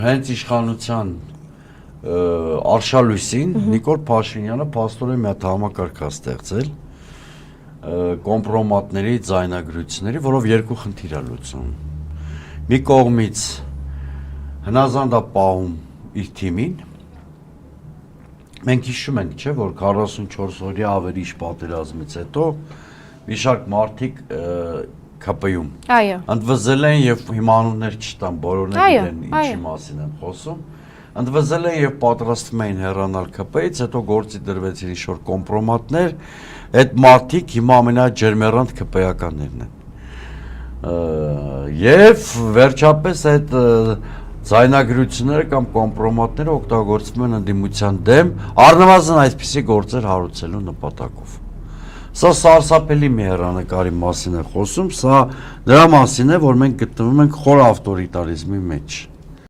Հենց իշխանության արշալույսին Նիկոլ Փաշինյանը փաստորեն մի հատ համակարգ է ստեղծել կոմպրոմատների, ձայնագրությունների, որով երկու խնդիր է լուծում։ Մի կողմից հնազանդ է պահում իր թիմին։ Մենք հիշում ենք, չէ, որ 44 օրյա ավերիչ պատերազմից հետո մի շարք մարդիկ ԿՊ-ում ընդվզել են եւ հիմա անուններ չտան, բոլորն են ինչի մասին են խոսում, ընդվզել են եւ պատրաստվում էին հեռանալ ԿՊ-ից, հետո գործի դրվեցին ինչ-որ կոմպրոմատներ, այդ մարդիկ հիմա ամենաջերմեռանդ ԿՊ-ականներն են։ Եվ վերջապես այդ ձայնագրությունները կամ կոմպրոմատները օգտագործվում են ընդդիմության դեմ, առնվազն այսպիսի գործեր հարուցելու նպատակով։ Սա սարսափելի մի հեռանկարի մասին է խոսում, սա դրա մասին է, որ մենք գտնվում ենք խոր ավտորիտարիզմի մեջ։